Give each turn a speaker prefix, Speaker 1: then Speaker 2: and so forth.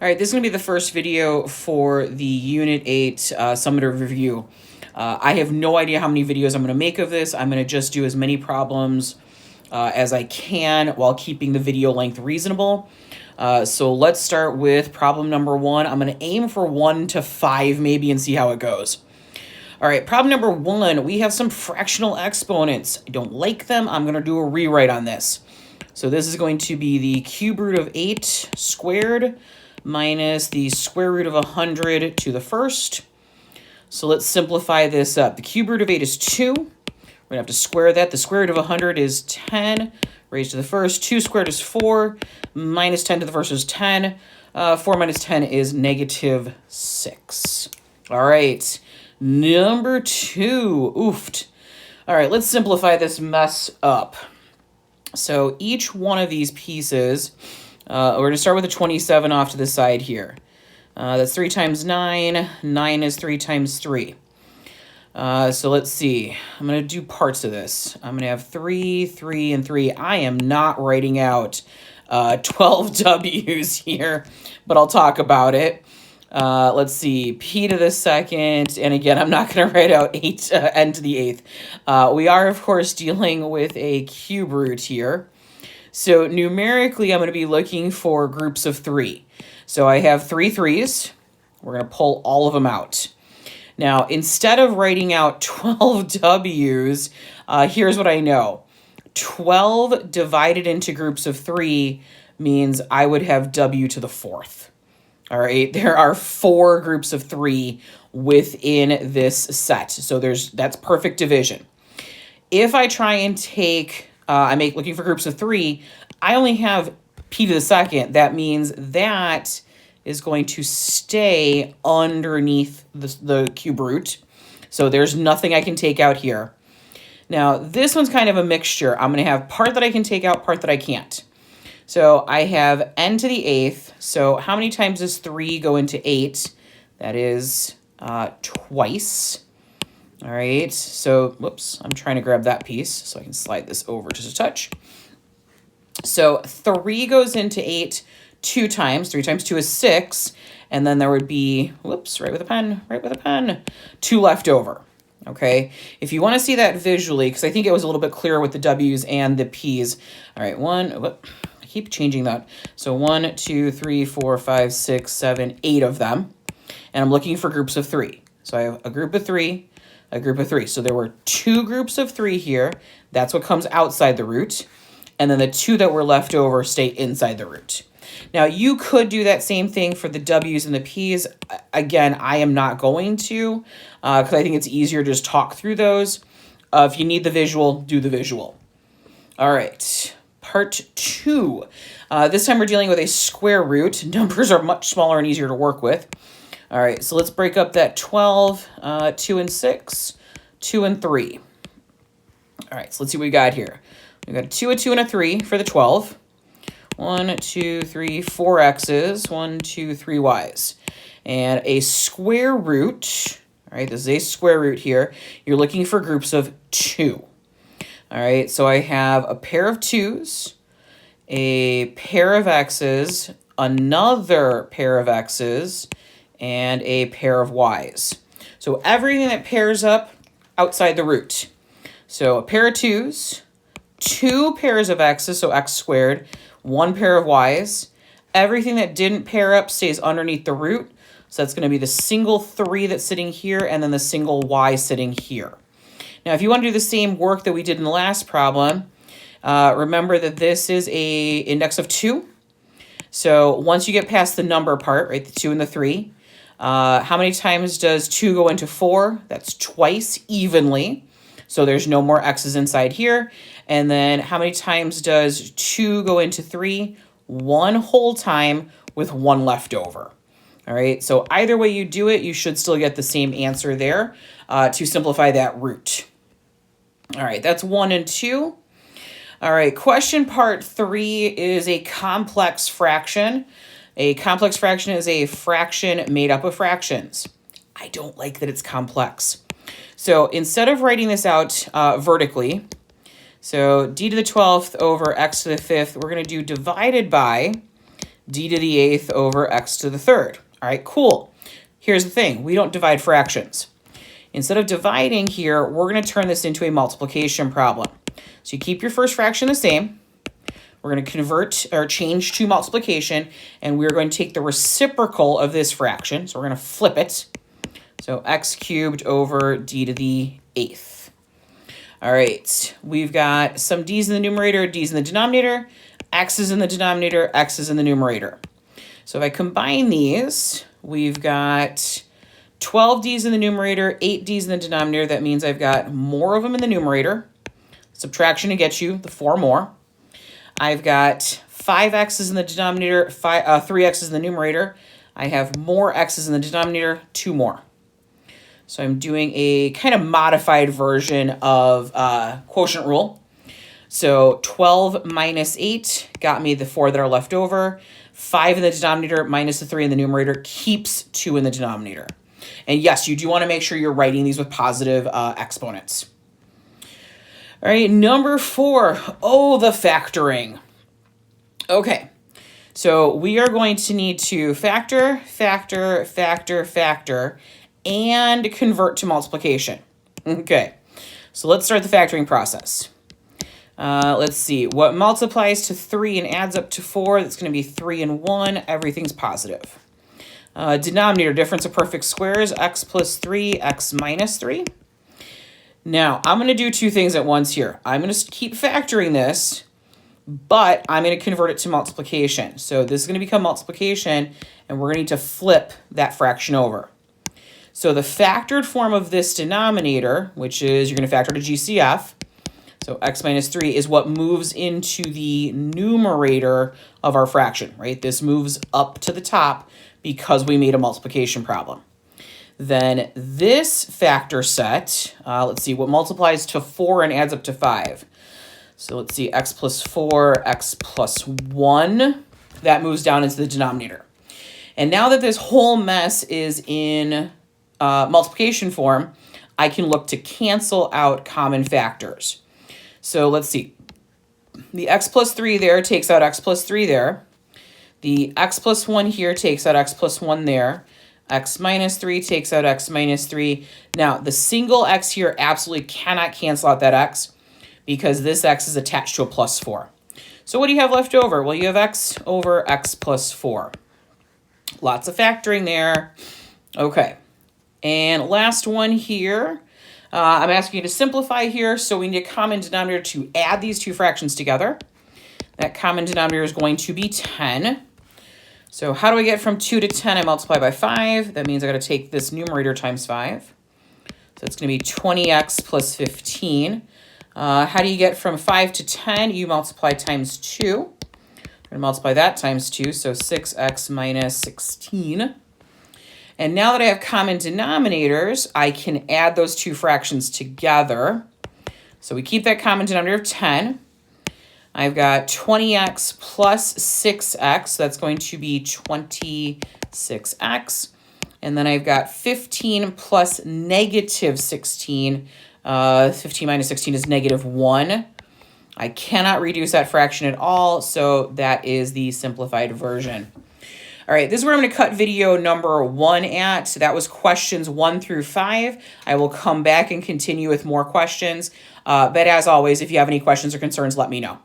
Speaker 1: All right, this is going to be the first video for the Unit 8 summative review. I have no idea how many videos I'm going to make of this. I'm going to just do as many problems as I can while keeping the video length reasonable. So let's start with problem number 1. I'm going to aim for 1 to 5 maybe and see how it goes. All right, problem number 1, we have some fractional exponents. I don't like them. I'm going to do a rewrite on this. So this is going to be the cube root of 8 squared minus the square root of 100 to the first. So let's simplify this up. The cube root of 8 is 2. We're going to have to square that. The square root of 100 is 10 raised to the first. 2 squared is 4. Minus 10 to the first is 10. 4 minus 10 is negative 6. All right. Number 2. Oofed. All right, let's simplify this mess up. So each one of these pieces, we're going to start with a 27 off to the side here. That's 3 times 9. 9 is 3 times 3. So let's see. I'm going to do parts of this. I'm going to have 3, 3, and 3. I am not writing out 12 W's here, but I'll talk about it. Let's see, p to the second, and again, I'm not going to write out n to the 8th. We are, of course, dealing with a cube root here. So numerically, I'm going to be looking for groups of 3. So I have 3 3s. We're going to pull all of them out. Now, instead of writing out 12 W's, here's what I know. 12 divided into groups of 3 means I would have W to the 4th. All right, there are 4 groups of 3 within this set. So that's perfect division. If I try and take, looking for groups of 3, I only have p to the second. That means that is going to stay underneath the cube root. So there's nothing I can take out here. Now, this one's kind of a mixture. I'm going to have part that I can take out, part that I can't. So I have n to the 8th. So how many times does 3 go into 8? That is twice. All right. So, whoops, I'm trying to grab that piece so I can slide this over just a touch. So 3 goes into 8 2 times. 3 times 2 is 6. And then there would be, whoops, right with a pen, 2 left over. Okay, if you want to see that visually, because I think it was a little bit clearer with the W's and the P's. All right, I keep changing that. So 1, 2, 3, 4, 5, 6, 7, 8 of them. And I'm looking for groups of 3. So I have a group of 3, a group of 3. So there were 2 groups of 3 here. That's what comes outside the root. And then the 2 that were left over stay inside the root. Now, you could do that same thing for the W's and the P's. Again, I am not going to, because I think it's easier to just talk through those. If you need the visual, do the visual. All right, part 2. This time we're dealing with a square root. Numbers are much smaller and easier to work with. All right, so let's break up that 12, 2 and 6, 2 and 3. All right, so let's see what we got here. We got a 2, a 2, and a 3 for the 12. 1, 2, 3, 4 x's, 1, 2, 3 y's. And a square root, all right, this is a square root here. You're looking for groups of 2. All right, so I have a pair of 2's, a pair of x's, another pair of x's, and a pair of y's. So everything that pairs up outside the root. So a pair of 2's, 2 pairs of x's, so x squared, 1 pair of y's. Everything that didn't pair up stays underneath the root. So that's going to be the single 3 that's sitting here and then the single y sitting here. Now, if you want to do the same work that we did in the last problem, remember that this is a index of 2. So once you get past the number part, right, the 2 and the 3, how many times does 2 go into 4? That's twice evenly. So there's no more x's inside here. And then how many times does 2 go into 3? 1 whole time with 1 left over. All right, so either way you do it, you should still get the same answer there to simplify that root. All right, that's 1 and 2. All right, question part 3 is a complex fraction. A complex fraction is a fraction made up of fractions. I don't like that it's complex. So instead of writing this out vertically, so d to the 12th over x to the 5th, we're going to do divided by d to the 8th over x to the 3rd. All right, cool. Here's the thing. We don't divide fractions. Instead of dividing here, we're going to turn this into a multiplication problem. So you keep your first fraction the same. We're going to convert or change to multiplication, and we're going to take the reciprocal of this fraction. So we're going to flip it. So x cubed over d to the 8th. All right, we've got some d's in the numerator, d's in the denominator, x's in the denominator, x's in the numerator. So if I combine these, we've got 12 d's in the numerator, 8 d's in the denominator. That means I've got more of them in the numerator. Subtraction to get you the 4 more. I've got 5 x's in the denominator, 3 x's in the numerator. I have more x's in the denominator, 2 more. So I'm doing a kind of modified version of quotient rule. So 12 minus 8 got me the 4 that are left over. 5 in the denominator minus the 3 in the numerator keeps 2 in the denominator. And yes, you do want to make sure you're writing these with positive exponents. All right, number 4. Oh, the factoring. Okay, so we are going to need to factor, and convert to multiplication. Okay, so let's start the factoring process. Let's see, what multiplies to 3 and adds up to 4? That's going to be 3 and 1. Everything's positive. Denominator, difference of perfect squares, x plus 3, x minus 3. Now, I'm going to do 2 things at once here. I'm going to keep factoring this, but I'm going to convert it to multiplication. So this is going to become multiplication, and we're going to need to flip that fraction over. So the factored form of this denominator, which is you're going to factor to GCF, so x minus 3 is what moves into the numerator of our fraction, right? This moves up to the top because we made a multiplication problem. Then this factor set, let's see, what multiplies to 4 and adds up to 5. So let's see, x plus 4, x plus 1, that moves down into the denominator. And now that this whole mess is in multiplication form, I can look to cancel out common factors. So let's see, the x plus 3 there takes out x plus 3 there. The x plus 1 here takes out x plus 1 there. X minus 3 takes out x minus 3. Now, the single x here absolutely cannot cancel out that x because this x is attached to a plus 4. So what do you have left over? Well, you have x over x plus 4. Lots of factoring there. Okay. And last one here. I'm asking you to simplify here, so we need a common denominator to add these 2 fractions together. That common denominator is going to be 10. So how do I get from 2 to 10? I multiply by 5. That means I got to take this numerator times 5. So it's going to be 20x plus 15. How do you get from 5 to 10? You multiply times 2. We're going to multiply that times 2, so 6x minus 16. And now that I have common denominators, I can add those 2 fractions together. So we keep that common denominator of 10. I've got 20x plus 6x, so that's going to be 26x. And then I've got 15 plus negative 16. 15 minus 16 is negative 1. I cannot reduce that fraction at all, so that is the simplified version. All right, this is where I'm going to cut video number 1 at. So that was questions 1 through 5. I will come back and continue with more questions. But as always, if you have any questions or concerns, let me know.